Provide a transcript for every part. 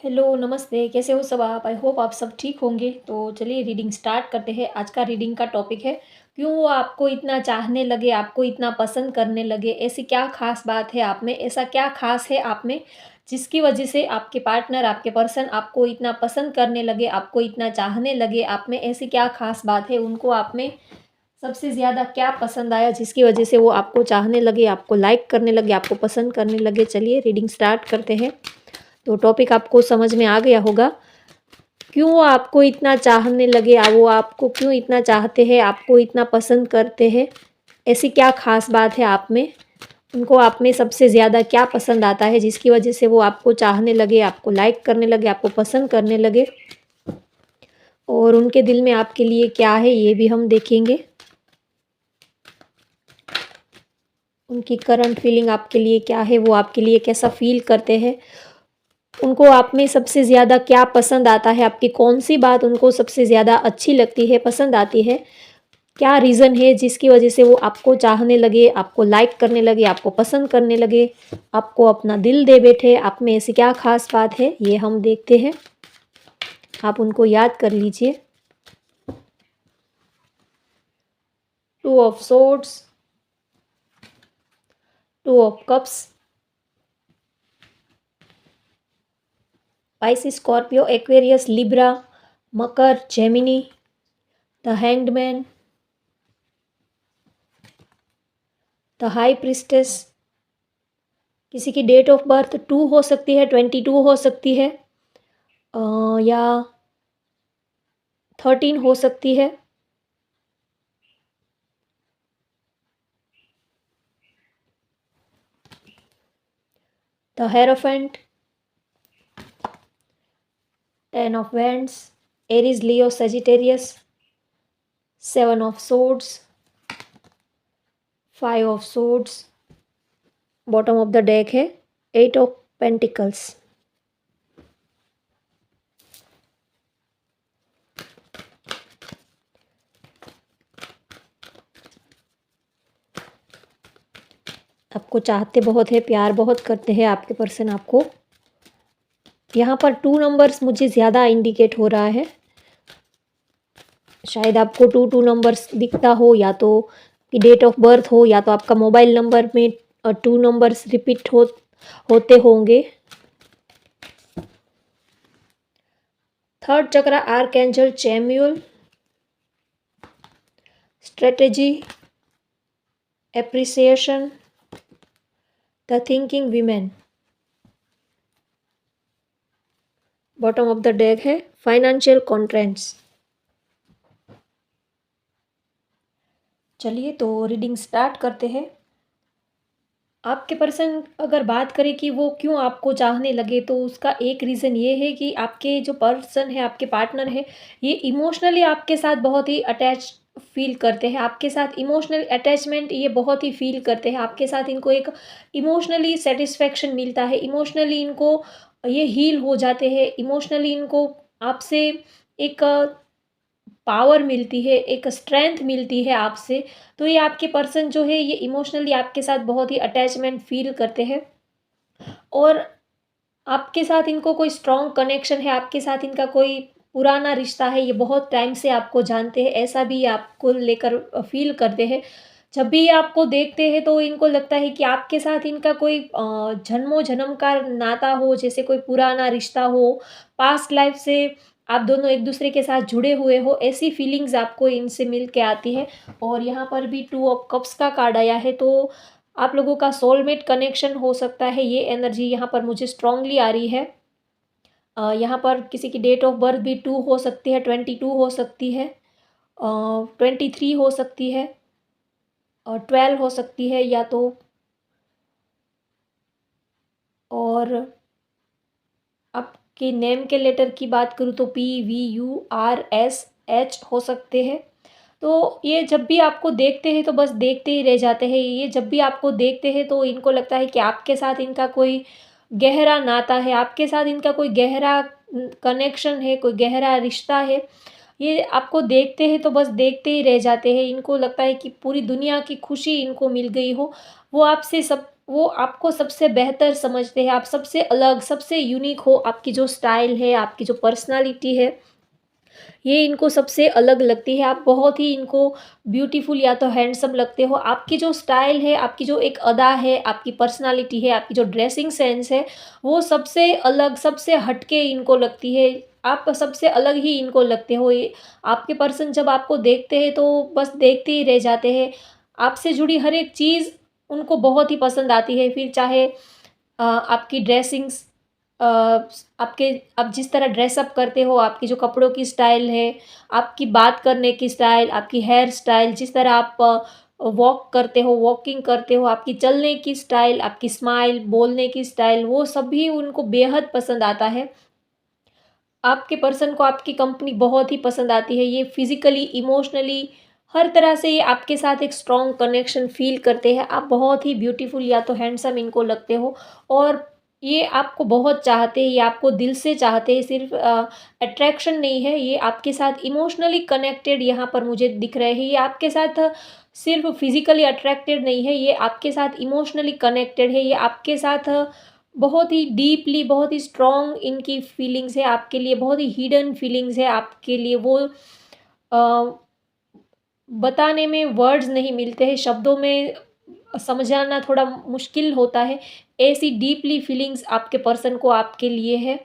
Hello, नमस्ते, कैसे हो सब आप? आई होप आप सब ठीक होंगे। तो चलिए रीडिंग स्टार्ट करते हैं। आज का रीडिंग का टॉपिक है, क्यों वो आपको इतना चाहने लगे, आपको इतना पसंद करने लगे? ऐसी क्या ख़ास बात है आप में? ऐसा क्या ख़ास है आप में, जिसकी वजह से आपके पार्टनर, आपके पर्सन आपको इतना पसंद करने लगे, आपको इतना चाहने लगे? आप में ऐसी क्या ख़ास बात है? उनको आप में सबसे ज़्यादा क्या पसंद आया, जिसकी वजह से वो आपको चाहने लगे, आपको लाइक करने लगे, आपको पसंद करने लगे? चलिए रीडिंग स्टार्ट करते हैं। तो टॉपिक आपको समझ में आ गया होगा। क्यों वो आपको इतना चाहने लगे, वो आपको क्यों इतना चाहते हैं, आपको इतना पसंद करते हैं? ऐसी क्या ख़ास बात है आप में? उनको आप में सबसे ज़्यादा क्या पसंद आता है, जिसकी वजह से वो आपको चाहने लगे, आपको लाइक करने लगे, आपको पसंद करने लगे? और उनके दिल में आपके लिए क्या है, ये भी हम देखेंगे। उनकी करंट फीलिंग आपके लिए क्या है, वो आपके लिए कैसा फ़ील करते हैं? उनको आप में सबसे ज़्यादा क्या पसंद आता है? आपकी कौन-सी बात उनको सबसे ज़्यादा अच्छी लगती है, पसंद आती है? क्या रीज़न है जिसकी वजह से वो आपको चाहने लगे, आपको लाइक करने लगे, आपको पसंद करने लगे, आपको अपना दिल दे बैठे? आप में ऐसी क्या ख़ास बात है, ये हम देखते हैं। आप उनको याद कर लीजिए। 2 of swords, 2 of cups, Pisces, Scorpio, Aquarius, Libra, Makar, Gemini, the hanged man, the high priestess. किसी की डेट ऑफ बर्थ 2 हो सकती है, 22 हो सकती है, या 13 हो सकती है। The hierophant, 10 of wands, Aries, Leo, Sagittarius, 7 of swords, 5 of swords. Bottom of the deck है 8 ऑफ पेंटिकल्स। आपको चाहते बहुत है, प्यार बहुत करते हैं आपके पर्सन आपको। यहाँ पर 2 नंबर्स मुझे ज़्यादा इंडिकेट हो रहा है। शायद आपको 2 नंबर्स दिखता हो, या तो कि डेट ऑफ बर्थ हो, या तो आपका मोबाइल नंबर में 2 नंबर्स रिपीट होते होंगे। Third chakra, archangel Chamuel, strategy, appreciation, the thinking women. Bottom of the deck है फाइनेंशियल कॉन्ट्रेंट्स। चलिए तो रीडिंग स्टार्ट करते हैं। आपके पर्सन अगर बात करें कि वो क्यों आपको चाहने लगे, तो उसका एक रीज़न ये है कि आपके जो पर्सन है, आपके पार्टनर है, ये इमोशनली आपके साथ बहुत ही अटैच फील करते हैं। आपके साथ इमोशनल अटैचमेंट ये बहुत ही फील करते हैं। आपके साथ इनको एक इमोशनली सेटिस्फेक्शन मिलता है, इमोशनली इनको ये हील हो जाते हैं, इमोशनली इनको आपसे एक पावर मिलती है, एक स्ट्रेंथ मिलती है आपसे। तो ये आपके पर्सन जो है, ये इमोशनली आपके साथ बहुत ही अटैचमेंट फ़ील करते हैं, और आपके साथ इनको कोई स्ट्रॉन्ग कनेक्शन है, आपके साथ इनका कोई पुराना रिश्ता है, ये बहुत टाइम से आपको जानते हैं, ऐसा भी आपको लेकर फ़ील करते हैं। जब भी ये आपको देखते हैं तो इनको लगता है कि आपके साथ इनका कोई जन्मों-जन्म का नाता हो, जैसे कोई पुराना रिश्ता हो, पास्ट लाइफ़ से आप दोनों एक-दूसरे के साथ जुड़े हुए हो, ऐसी फीलिंग्स आपको इनसे मिल के आती है। और यहाँ पर भी 2 ऑफ कप्स का कार्ड आया है, तो आप लोगों का सोलमेट कनेक्शन हो सकता है, ये एनर्जी यहाँ पर मुझे स्ट्रांगली आ रही है। यहाँ पर किसी की डेट ऑफ बर्थ भी 2 हो सकती है, 22 हो सकती है, 23 हो सकती है, और 12 हो सकती है, या तो और आपके नेम के लेटर की बात करूँ तो PVURSH हो सकते हैं। तो ये जब भी आपको देखते हैं तो बस देखते ही रह जाते हैं। ये जब भी आपको देखते हैं तो इनको लगता है कि आपके साथ इनका कोई गहरा नाता है, आपके साथ इनका कोई गहरा कनेक्शन है, कोई गहरा रिश्ता है। ये आपको देखते हैं तो बस देखते ही रह जाते हैं। इनको लगता है कि पूरी दुनिया की खुशी इनको मिल गई हो। वो आपसे सब वो आपको सबसे बेहतर समझते हैं, आप सबसे अलग, सबसे यूनिक हो, आपकी जो स्टाइल है, आपकी जो पर्सनैलिटी है, ये इनको सबसे अलग लगती है। आप बहुत ही इनको ब्यूटीफुल या तो हैंडसम लगते हो। आपकी जो स्टाइल है, आपकी जो एक अदा है, आपकी पर्सनैलिटी है, आपकी जो ड्रेसिंग सेंस है, वो सबसे अलग, सबसे हट के इनको लगती है। आप सबसे अलग ही इनको लगते हो। ये आपके पर्सन जब आपको देखते हैं तो बस देखते ही रह जाते हैं। आपसे जुड़ी हर एक चीज़ उनको बहुत ही पसंद आती है। फिर चाहे आपकी ड्रेसिंग्स, अ, आपके आप जिस तरह ड्रेसअप करते हो, आपकी जो कपड़ों की स्टाइल है, आपकी बात करने की स्टाइल, आपकी हेयर स्टाइल, जिस तरह आप वॉक करते हो, वॉकिंग करते हो, आपकी चलने की स्टाइल, आपकी स्माइल, बोलने की स्टाइल, वो सभी उनको बेहद पसंद आता है। आपके पर्सन को आपकी कंपनी बहुत ही पसंद आती है। ये फिज़िकली, इमोशनली हर तरह से ये आपके साथ एक स्ट्रॉन्ग कनेक्शन फ़ील करते हैं। आप बहुत ही ब्यूटीफुल या तो हैंडसम इनको लगते हो और ये आपको बहुत चाहते हैं, ये आपको दिल से चाहते हैं, सिर्फ़ अट्रैक्शन नहीं है, ये आपके साथ इमोशनली कनेक्टेड यहाँ पर मुझे दिख रहे हैं। ये आपके साथ सिर्फ़ फिज़िकली अट्रैक्टेड नहीं है, ये आपके साथ इमोशनली कनेक्टेड है, ये आपके साथ बहुत ही डीपली, बहुत ही स्ट्रॉन्ग इनकी फीलिंग्स है आपके लिए, बहुत ही हिडन फीलिंग्स है आपके लिए। वो बताने में वर्ड्स नहीं मिलते हैं, शब्दों में समझाना थोड़ा मुश्किल होता है। ऐसी डीपली फीलिंग्स आपके पर्सन को आपके लिए है,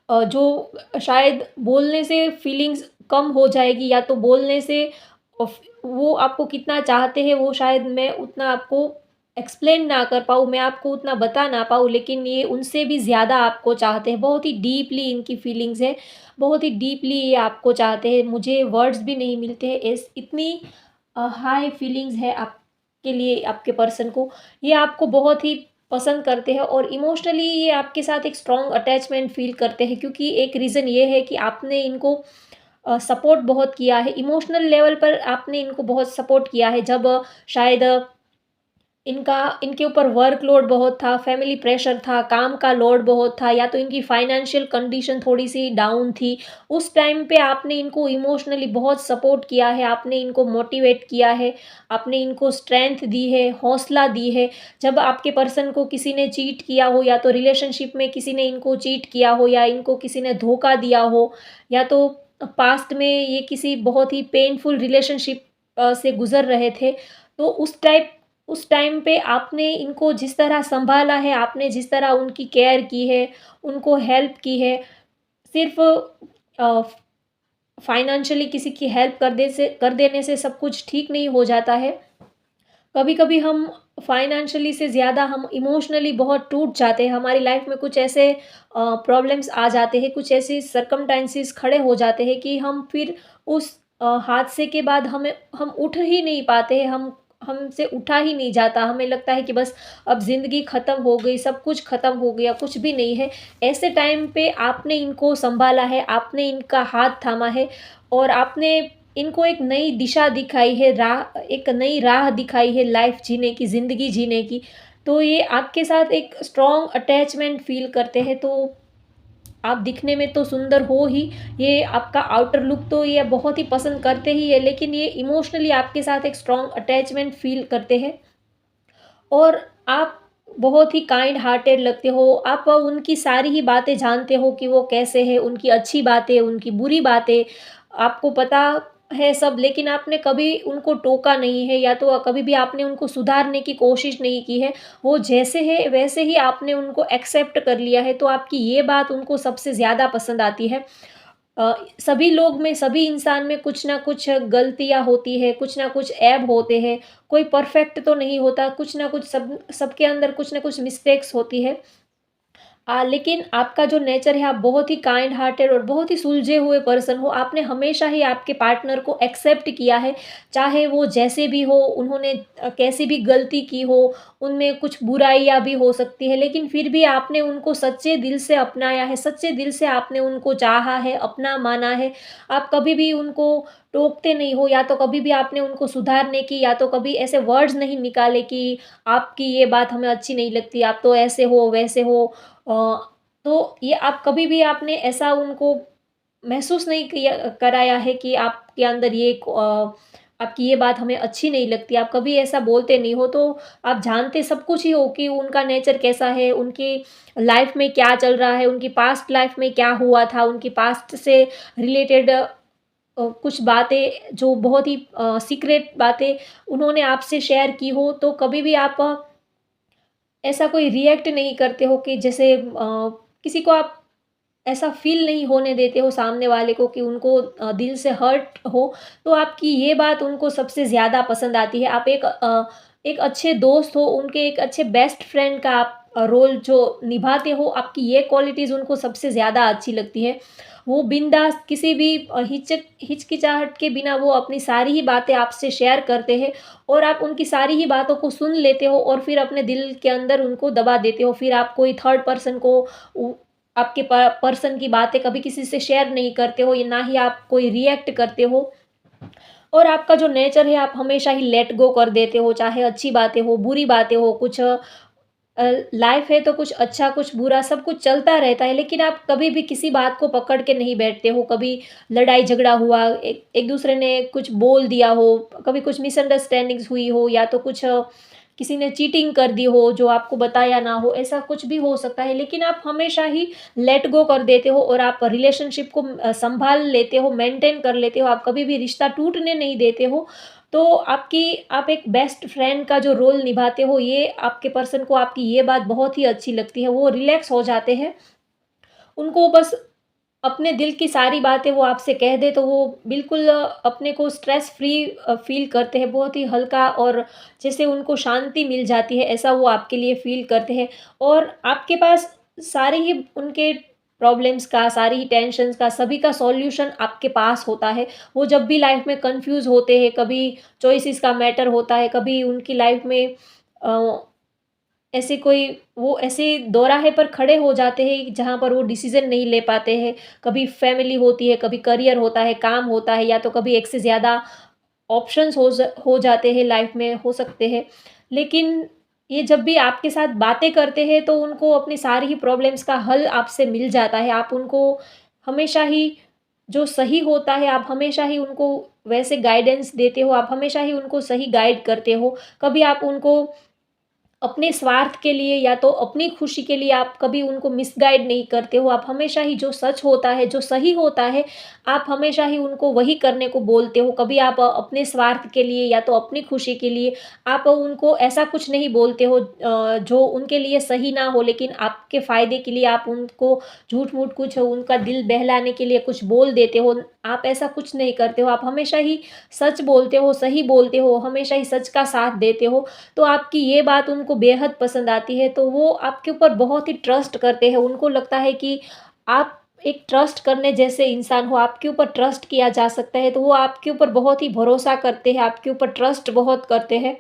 जो शायद बोलने से फीलिंग्स कम हो जाएगी या तो बोलने से वो आपको कितना चाहते हैं वो शायद मैं उतना आपको एक्सप्लेन ना कर पाऊँ, मैं आपको उतना बता ना पाऊँ, लेकिन ये उनसे भी ज़्यादा आपको चाहते हैं। बहुत ही डीपली इनकी फीलिंग्स है, बहुत ही डीपली ये आपको चाहते हैं। मुझे वर्ड्स भी नहीं मिलते हैं, इस इतनी हाई फीलिंग्स है आपके लिए, आपके पर्सन को। ये आपको बहुत ही पसंद करते हैं और इमोशनली ये आपके साथ एक स्ट्रॉन्ग अटैचमेंट फ़ील करते हैं, क्योंकि एक रीज़न ये है कि आपने इनको सपोर्ट बहुत किया है, इमोशनल लेवल पर आपने इनको बहुत सपोर्ट किया है। जब शायद इनका इनके ऊपर वर्कलोड बहुत था, फैमिली प्रेशर था, काम का लोड बहुत था या तो इनकी फाइनेंशियल कंडीशन थोड़ी-सी डाउन थी। उस टाइम पे आपने इनको इमोशनली बहुत सपोर्ट किया है, आपने इनको मोटिवेट किया है, आपने इनको स्ट्रेंथ दी है, हौसला दी है। जब आपके पर्सन को किसी ने चीट किया हो या तो रिलेशनशिप में किसी ने इनको चीट किया हो या इनको किसी ने धोखा दिया हो या तो पास्ट में ये किसी बहुत ही पेनफुल रिलेशनशिप से गुज़र रहे थे, तो उस टाइम पे आपने इनको जिस तरह सँभाला है, आपने जिस तरह उनकी केयर की है, उनको हेल्प की है, सिर्फ़ अ, फाइनेंशियली किसी की हेल्प कर देने से सब कुछ ठीक नहीं हो जाता है। कभी-कभी हम फाइनेंशियली से ज़्यादा हम इमोशनली बहुत टूट जाते हैं। हमारी लाइफ़ में कुछ ऐसे प्रॉब्लम्स आ जाते हैं, कुछ ऐसी सर्कमस्टेंसेस खड़े हो जाते हैं कि हम फिर उस हादसे के बाद हम उठ ही नहीं पाते हैं, हम हमसे उठा ही नहीं जाता। हमें लगता है कि बस अब ज़िंदगी ख़त्म हो गई, सब कुछ ख़त्म हो गया, कुछ भी नहीं है। ऐसे टाइम पे आपने इनको सँभाला है, आपने इनका हाथ थामा है और आपने इनको एक नई दिशा दिखाई है, एक नई राह दिखाई है लाइफ जीने की, ज़िंदगी जीने की। तो ये आपके साथ एक स्ट्रॉन्ग अटैचमेंट फ़ील करते हैं, तो आप दिखने में तो सुंदर हो ही, ये आपका आउटर लुक तो ये बहुत ही पसंद करते ही है, लेकिन ये इमोशनली आपके साथ एक स्ट्रॉन्ग अटैचमेंट फ़ील करते हैं। और आप बहुत ही काइंड हार्टेड लगते हो, आप उनकी सारी ही बातें जानते हो कि वो कैसे हैं, उनकी अच्छी बातें, उनकी बुरी बातें, आपको पता है सब, लेकिन आपने कभी उनको टोका नहीं है या तो कभी भी आपने उनको सुधारने की कोशिश नहीं की है। वो जैसे हैं वैसे ही आपने उनको एक्सेप्ट कर लिया है, तो आपकी ये बात उनको सबसे ज़्यादा पसंद आती है। सभी लोग में, सभी इंसान में कुछ ना कुछ गलतियाँ होती है, कुछ ना कुछ ऐब होते हैं, कोई परफेक्ट तो नहीं होता, कुछ ना कुछ सबके अंदर कुछ ना कुछ मिस्टेक्स होती है। लेकिन आपका जो नेचर है, आप बहुत ही काइंड हार्टेड और बहुत ही सुलझे हुए पर्सन हो। आपने हमेशा ही आपके पार्टनर को एक्सेप्ट किया है, चाहे वो जैसे भी हो, उन्होंने कैसी भी गलती की हो, उनमें कुछ बुराइयाँ भी हो सकती है, लेकिन फिर भी आपने उनको सच्चे दिल से अपनाया है, सच्चे दिल से आपने उनको चाहा है, अपना माना है। आप कभी भी उनको टोकते नहीं हो या तो कभी भी आपने उनको सुधारने की या तो कभी ऐसे वर्ड्स नहीं निकाले कि आपकी ये बात हमें अच्छी नहीं लगती, आप तो ऐसे हो, वैसे हो। अ, तो ये आप कभी भी आपने ऐसा उनको महसूस नहीं किया कराया है कि आपके अंदर ये आपकी ये बात हमें अच्छी नहीं लगती, आप कभी ऐसा बोलते नहीं हो, तो आप जानते सब कुछ ही हो कि उनका नेचर कैसा है, उनकी लाइफ़ में क्या चल रहा है, उनकी पास्ट लाइफ़ में क्या हुआ था, उनकी पास्ट से रिलेटेड कुछ बातें जो बहुत ही सीक्रेट बातें उन्होंने आपसे शेयर की हो, तो कभी भी आप ऐसा कोई रिएक्ट नहीं करते हो कि जैसे किसी को आप ऐसा फ़ील नहीं होने देते हो सामने वाले को कि उनको दिल से हर्ट हो, तो आपकी ये बात उनको सबसे ज़्यादा पसंद आती है। आप एक अच्छे दोस्त हो, उनके एक अच्छे बेस्ट फ्रेंड का आप रोल जो निभाते हो, आपकी ये क्वालिटीज़ उनको सबसे ज़्यादा अच्छी लगती है। वो बिंदास किसी भी हिचकिचाहट के बिना वो अपनी सारी ही बातें आपसे शेयर करते हैं और आप उनकी सारी ही बातों को सुन लेते हो और फिर अपने दिल के अंदर उनको दबा देते हो। फिर आप कोई थर्ड पर्सन को उ आपके पर्सन की बातें कभी किसी से शेयर नहीं करते हो, या ना ही आप कोई रिएक्ट करते हो। और आपका जो नेचर है, आप हमेशा ही लेट गो कर देते हो, चाहे अच्छी बातें हो, बुरी बातें हो, कुछ लाइफ है तो कुछ अच्छा, कुछ बुरा, सब कुछ चलता रहता है, लेकिन आप कभी भी किसी बात को पकड़ के नहीं बैठते हो। कभी लड़ाई झगड़ा हुआ, एक दूसरे ने कुछ बोल दिया हो, कभी कुछ मिसअंडरस्टैंडिंग्स हुई हो, या तो कुछ किसी ने चीटिंग कर दी हो जो आपको बताया ना हो, ऐसा कुछ भी हो सकता है, लेकिन आप हमेशा ही लेट गो कर देते हो और आप रिलेशनशिप को संभाल लेते हो, मेंटेन कर लेते हो, आप कभी भी रिश्ता टूटने नहीं देते हो। तो आप एक बेस्ट फ्रेंड का जो रोल निभाते हो, ये आपके पर्सन को आपकी ये बात बहुत ही अच्छी लगती है। वो रिलैक्स हो जाते हैं, उनको बस अपने दिल की सारी बातें वो आपसे कह दें, तो वो बिल्कुल अपने को स्ट्रेस फ्री फ़ील करते हैं, बहुत ही हल्का, और जैसे उनको शांति मिल जाती है, ऐसा वो आपके लिए फ़ील करते हैं। और आपके पास सारे ही उनके प्रॉब्लम्स का, सारी ही टेंशन्स का, सभी का सॉल्यूशन आपके पास होता है। वो जब भी लाइफ़ में कन्फ्यूज़ होते हैं, कभी चॉइसेस का मैटर होता है, कभी उनकी लाइफ़ में अ ऐसे कोई वो ऐसे दोराहे पर खड़े हो जाते हैं जहाँ पर वो डिसीज़न नहीं ले पाते हैं। कभी फैमिली होती है, कभी करियर होता है, काम होता है, या तो कभी एक से ज़्यादा ऑप्शंस हो जाते हैं लाइफ़ में, हो सकते हैं। लेकिन ये जब भी आपके साथ बातें करते हैं, तो उनको अपनी सारी ही प्रॉब्लम्स का हल आपसे मिल जाता है। आप उनको हमेशा ही जो सही होता है, आप हमेशा ही उनको वैसे गाइडेंस देते हो, आप हमेशा ही उनको सही गाइड करते हो। कभी आप उनको अपने स्वार्थ के लिए या तो अपनी खुशी के लिए आप कभी उनको मिसगाइड नहीं करते हो। आप हमेशा ही जो सच होता है, जो सही होता है, आप हमेशा ही उनको वही करने को बोलते हो। कभी आप अपने स्वार्थ के लिए या तो अपनी खुशी के लिए आप उनको ऐसा कुछ नहीं बोलते हो जो उनके लिए सही ना हो, लेकिन आपके फ़ायदे के लिए आप उनको झूठ-मूठ कुछ उनका दिल बहलाने के लिए कुछ बोल देते हो। आप ऐसा कुछ नहीं करते हो। आप हमेशा ही सच बोलते हो, सही बोलते हो, हमेशा ही सच का साथ देते हो। तो आपकी ये बात उनको बेहद पसंद आती है, तो वो आपके ऊपर बहुत ही ट्रस्ट करते हैं। उनको लगता है कि आप एक ट्रस्ट करने जैसे इंसान हो, आपके ऊपर ट्रस्ट किया जा सकता है, तो वो आपके ऊपर बहुत ही भरोसा करते हैं, आपके ऊपर ट्रस्ट बहुत करते हैं।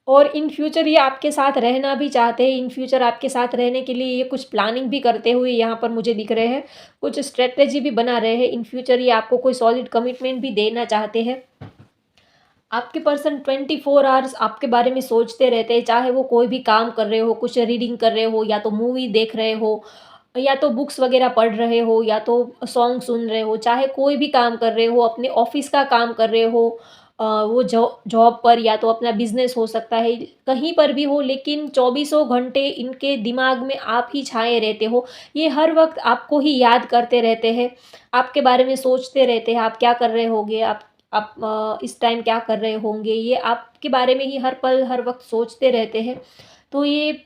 और इन फ्यूचर ये आपके साथ रहना भी चाहते हैं, इन फ्यूचर आपके साथ रहने के लिए ये कुछ प्लानिंग भी करते हुए यहाँ पर मुझे दिख रहे हैं, कुछ स्ट्रैटेजी भी बना रहे हैं। इन फ्यूचर ये आपको कोई सॉलिड कमिटमेंट भी देना चाहते हैं। आपके पर्सन 24 आवर्स आपके बारे में सोचते रहते हैं, चाहे वो कोई भी काम कर रहे हो, कुछ रीडिंग कर रहे हो, या तो मूवी देख रहे हो, या तो बुक्स वगैरह पढ़ रहे हो, या तो सॉन्ग सुन रहे हो, चाहे कोई भी काम कर रहे हो, अपने ऑफ़िस का काम कर रहे हो, वो जॉब पर, या तो अपना बिज़नेस हो सकता है, कहीं पर भी हो, लेकिन चौबीसों घंटे इनके दिमाग में आप ही छाए रहते हो। ये हर वक़्त आपको ही याद करते रहते हैं, आपके बारे में सोचते रहते हैं, आप क्या कर रहे होगे, आप इस टाइम क्या कर रहे होंगे, ये आपके बारे में ही हर पल, हर वक़्त सोचते रहते हैं। तो ये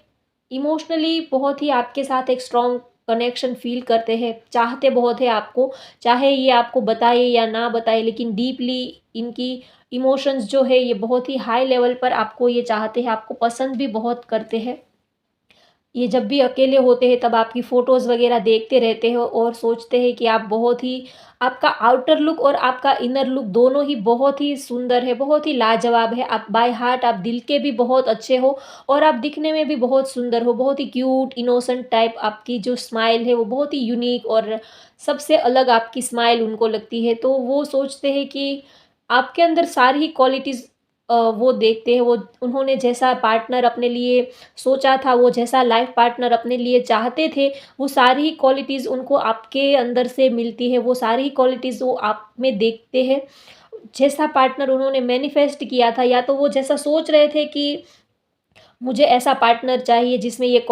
इमोशनली बहुत ही आपके साथ एक स्ट्रॉन्ग कनेक्शन फ़ील करते हैं, चाहते बहुत हैं आपको, चाहे ये आपको बताए या ना बताए, लेकिन डीपली इनकी इमोशंस जो है ये बहुत ही हाई लेवल पर आपको ये चाहते हैं, आपको पसंद भी बहुत करते हैं। ये जब भी अकेले होते हैं तब आपकी फ़ोटोज़ वग़ैरह देखते रहते हो और सोचते हैं कि आप बहुत ही, आपका आउटर लुक और आपका इनर लुक दोनों ही बहुत ही सुंदर है, बहुत ही लाजवाब है। आप बाय हार्ट, आप दिल के भी बहुत अच्छे हो और आप दिखने में भी बहुत सुंदर हो, बहुत ही क्यूट, इनोसेंट टाइप, आपकी जो स्माइल है वो बहुत ही यूनिक और सबसे अलग आपकी स्माइल उनको लगती है। तो वो सोचते हैं कि आपके अंदर सारी ही क्वालिटीज़ वो देखते हैं, वो उन्होंने जैसा पार्टनर अपने लिए सोचा था, वो जैसा लाइफ पार्टनर अपने लिए चाहते थे, वो सारी ही क्वालिटीज़ उनको आपके अंदर से मिलती है, वो सारी ही क्वालिटीज़ वो आप में देखते हैं। जैसा पार्टनर उन्होंने मैनिफेस्ट किया था, या तो वो जैसा सोच रहे थे कि मुझे ऐसा पार्टनर चाहिए जिसमें ये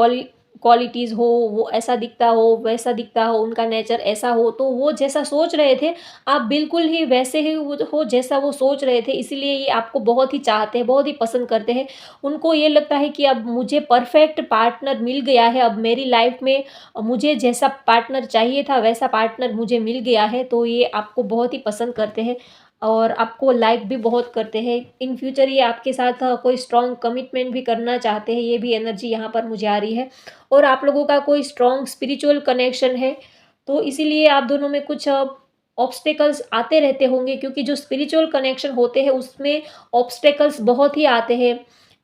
क्वालिटीज़ हो, वो ऐसा दिखता हो, वैसा दिखता हो, उनका नेचर ऐसा हो, तो वो जैसा सोच रहे थे, आप बिल्कुल ही वैसे ही वो हो जैसा वो सोच रहे थे, इसीलिए ये आपको बहुत ही चाहते हैं, बहुत ही पसंद करते हैं। उनको ये लगता है कि अब मुझे परफेक्ट पार्टनर मिल गया है, अब मेरी लाइफ़ में मुझे जैसा पार्टनर चाहिए था, वैसा पार्टनर मुझे मिल गया है, तो ये आपको बहुत ही पसंद करते हैं। और आपको लाइक भी बहुत करते हैं। इन फ्यूचर ये आपके साथ कोई स्ट्रॉन्ग कमिटमेंट भी करना चाहते हैं, ये भी एनर्जी यहाँ पर मुझे आ रही है। और आप लोगों का कोई स्ट्रॉन्ग स्पिरिचुअल कनेक्शन है, तो इसीलिए आप दोनों में कुछ ऑब्स्टेकल्स आते रहते होंगे, क्योंकि जो स्पिरिचुअल कनेक्शन होते हैं उसमें ऑब्स्टेकल्स बहुत ही आते हैं।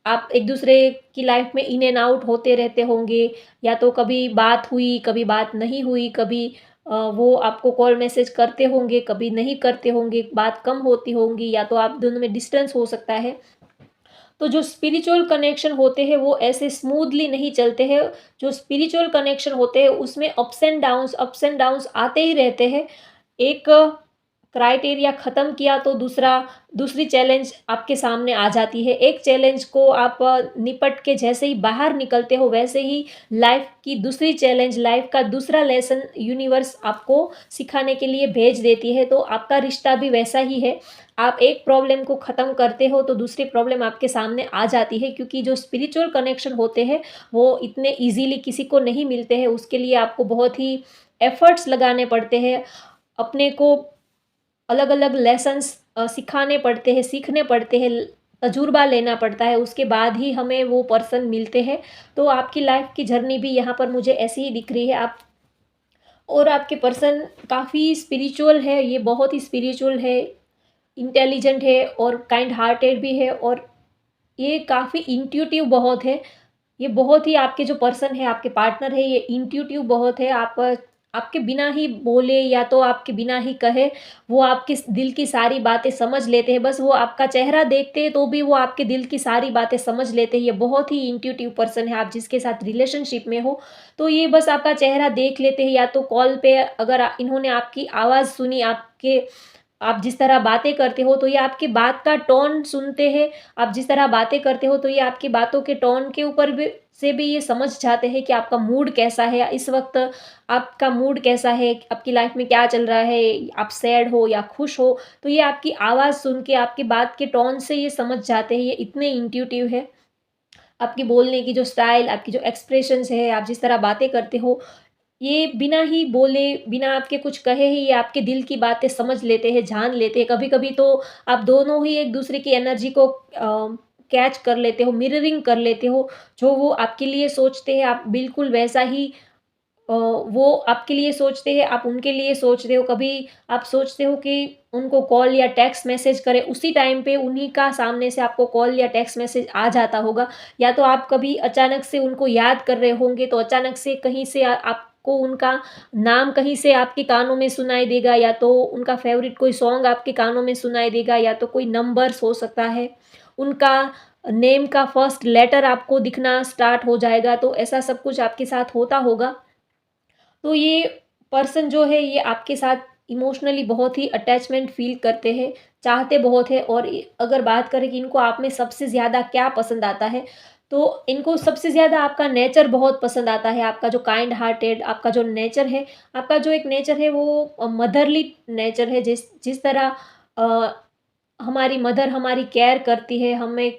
आप एक-दूसरे की लाइफ में इन एंड आउट होते रहते होंगे, या तो कभी बात हुई, कभी बात नहीं हुई, कभी वो आपको कॉल मैसेज करते होंगे, कभी नहीं करते होंगे, बात कम होती होंगी, या तो आप दोनों में डिस्टेंस हो सकता है। तो जो स्पिरिचुअल कनेक्शन होते हैं वो ऐसे स्मूथली नहीं चलते हैं। जो स्पिरिचुअल कनेक्शन होते हैं उसमें अप्स एंड डाउन्स आते ही रहते हैं। एक क्राइटेरिया ख़त्म किया तो दूसरी चैलेंज आपके सामने आ जाती है। एक चैलेंज को आप निपट के जैसे ही बाहर निकलते हो, वैसे ही लाइफ़ की दूसरी चैलेंज, लाइफ़ का दूसरा लेसन यूनिवर्स आपको सिखाने के लिए भेज देती है। तो आपका रिश्ता भी वैसा ही है। आप एक प्रॉब्लम को ख़त्म करते हो तो दूसरी प्रॉब्लम आपके सामने आ जाती है, क्योंकि जो स्पिरिचुअल कनेक्शन होते हैं वो इतने ईज़िली किसी को नहीं मिलते हैं। उसके लिए आपको बहुत ही एफ़र्ट्स लगाने पड़ते हैं। अपने को अलग-अलग लेसन्स सिखाने पड़ते हैं, सीखने पड़ते हैं, तजुर्बा लेना पड़ता है, उसके बाद ही हमें वो पर्सन मिलते हैं। तो आपकी लाइफ़ की जर्नी भी यहाँ पर मुझे ऐसी ही दिख रही है। आप और आपके पर्सन काफ़ी स्पिरिचुअल है, ये बहुत ही स्पिरिचुअल है, इंटेलिजेंट है और काइंड हार्टेड भी है, और ये काफ़ी इंट्यूटिव बहुत है। ये बहुत ही आपके जो पर्सन है, आपके पार्टनर है, ये इंट्यूटिव बहुत है। आपके बिना ही बोले या तो आपके बिना ही कहे, वो आपके दिल की सारी बातें समझ लेते हैं। बस वो आपका चेहरा देखते हैं तो भी वो आपके दिल की सारी बातें समझ लेते हैं। ये बहुत ही इंट्यूटिव पर्सन है। आप जिसके साथ रिलेशनशिप में हो, तो ये बस आपका चेहरा देख लेते हैं, या तो कॉल पे अगर इन्होंने आपकी आवाज़ सुनी, आप जिस तरह बातें करते हो, तो ये आपकी बात का टोन सुनते हैं। आप जिस तरह बातें करते हो, तो ये आपकी बातों के टोन के ऊपर भी ये समझ जाते हैं कि आपका मूड कैसा है, या इस वक़्त आपका मूड कैसा है, आपकी लाइफ़ में क्या चल रहा है, आप सैड हो या खुश हो। तो ये आपकी आवाज़ सुन के, आपकी बात के टोन से ये समझ जाते हैं, ये इतने इंट्यूटिव है। आपकी बोलने की जो स्टाइल, आपकी जो एक्सप्रेशंस है, आप जिस तरह बातें करते हो, ये बिना ही बोले, बिना आपके कुछ कहे ही ये आपके दिल की बातें समझ लेते हैं, जान लेते हैं। कभी-कभी तो आप दोनों ही एक-दूसरे की एनर्जी को कैच कर लेते हो, मिररिंग कर लेते हो। जो वो आपके लिए सोचते हैं, आप बिल्कुल वैसा ही वो आपके लिए सोचते हैं, आप उनके लिए सोच रहे हो। कभी आप सोचते हो कि उनको कॉल या टेक्स्ट मैसेज करें, उसी टाइम पे उन्हीं का सामने से आपको कॉल या टेक्स्ट मैसेज आ जाता होगा। या तो आप कभी अचानक से उनको याद कर रहे होंगे, तो अचानक से कहीं से आपको उनका नाम कहीं से आपके कानों में सुनाई देगा, या तो उनका फ़ेवरेट कोई सॉन्ग आपके कानों में सुनाई देगा, या तो कोई नंबर्स हो सकता है। उनका नेम का फर्स्ट लेटर आपको दिखना स्टार्ट हो जाएगा, तो ऐसा सब कुछ आपके साथ होता होगा। तो ये पर्सन जो है ये आपके साथ इमोशनली बहुत ही अटैचमेंट फ़ील करते हैं, चाहते बहुत हैं। और अगर बात करें कि इनको आप में सबसे ज़्यादा क्या पसंद आता है, तो इनको सबसे ज़्यादा आपका नेचर बहुत पसंद आता है। आपका जो काइंड हार्टेड आपका जो नेचर है, आपका जो एक नेचर है वो मदरली नेचर है। जिस जिस तरह अ, हमारी मदर हमारी केयर करती है, हमें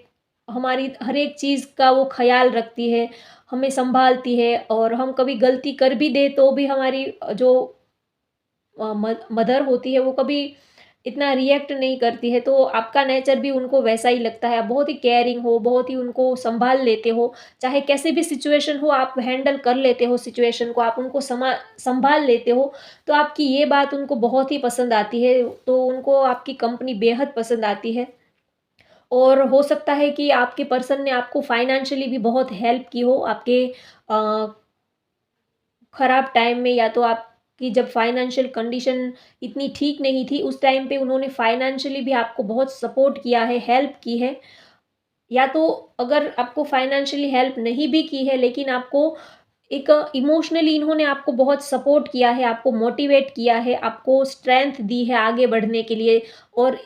हमारी हर एक चीज़ का वो ख़्याल रखती है, हमें सँभालती है, और हम कभी गलती कर भी दें तो भी हमारी जो मदर होती है वो कभी इतना रिएक्ट नहीं करती है। तो आपका नेचर भी उनको वैसा ही लगता है। आप बहुत ही केयरिंग हो, बहुत ही उनको सँभाल लेते हो, चाहे कैसी भी सिचुएशन हो आप हैंडल कर लेते हो सिचुएशन को, आप उनको सँभाल लेते हो। तो आपकी ये बात उनको बहुत ही पसंद आती है, तो उनको आपकी कंपनी बेहद पसंद आती है। और हो सकता है कि आपके पर्सन ने आपको फाइनेंशियली भी बहुत हेल्प की हो, आपके अ, खराब टाइम में, या तो आपकी जब फाइनेंशियल कंडीशन इतनी ठीक नहीं थी, उस टाइम पे उन्होंने फाइनेंशियली भी आपको बहुत सपोर्ट किया है, हेल्प की है। या तो अगर आपको फाइनेंशियली हेल्प नहीं भी की है, लेकिन आपको एक इमोशनली इन्होंने आपको बहुत सपोर्ट किया है, आपको मोटिवेट किया है, आपको स्ट्रेंथ दी है आगे बढ़ने के लिए। और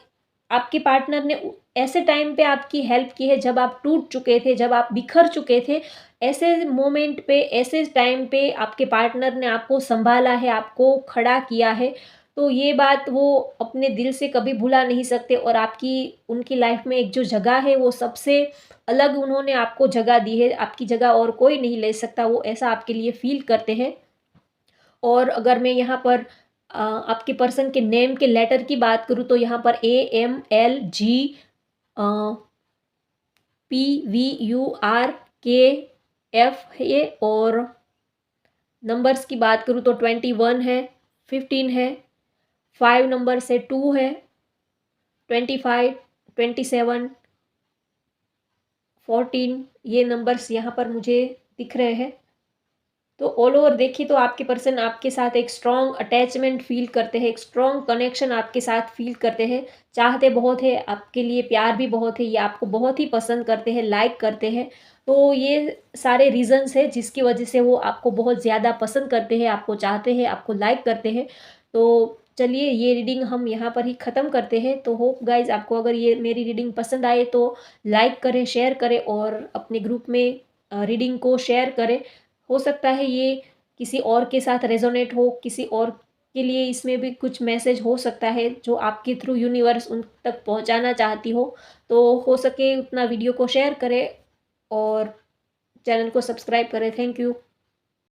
आपके पार्टनर ने ऐसे टाइम पे आपकी हेल्प की है जब आप टूट चुके थे, जब आप बिखर चुके थे। ऐसे मोमेंट पे, ऐसे टाइम पे आपके पार्टनर ने आपको सँभाला है, आपको खड़ा किया है। तो ये बात वो अपने दिल से कभी भुला नहीं सकते और आपकी उनकी लाइफ़ में एक जो जगह है वो सबसे अलग उन्होंने आपको जगह दी है, आपकी जगह और कोई नहीं ले सकता, वो ऐसा आपके लिए फ़ील करते हैं। और अगर मैं यहाँ पर आपके पर्सन के नेम के लेटर की बात करूँ तो यहाँ पर AMLG अ, PVURKF है और नंबर्स की बात करूँ तो 21 है, 15 है, 5 नंबर से 2 है, 25, 27, 14 ये नंबर्स यहाँ पर मुझे दिख रहे हैं। तो ऑल ओवर देखिए तो आपके पर्सन आपके साथ एक स्ट्रॉन्ग अटैचमेंट फ़ील करते हैं, एक स्ट्रॉन्ग कनेक्शन आपके साथ फ़ील करते हैं, चाहते बहुत है, आपके लिए प्यार भी बहुत है, ये आपको बहुत ही पसंद करते हैं, लाइक करते हैं। तो ये सारे रीज़न्स हैं जिसकी वजह से वो आपको बहुत ज़्यादा पसंद करते हैं, आपको चाहते हैं, आपको लाइक करते हैं। तो चलिए ये रीडिंग हम यहाँ पर ही ख़त्म करते हैं। तो होप गाइज़ आपको अगर ये मेरी रीडिंग पसंद आए तो लाइक करें, शेयर करें और अपने ग्रुप में रीडिंग को शेयर करें। हो सकता है ये किसी और के साथ रेजोनेट हो, किसी और के लिए इसमें भी कुछ मैसेज हो सकता है जो आपके थ्रू यूनिवर्स उन तक पहुंचाना चाहती हो सके उतना वीडियो को शेयर करें और चैनल को सब्सक्राइब करें। Thank you.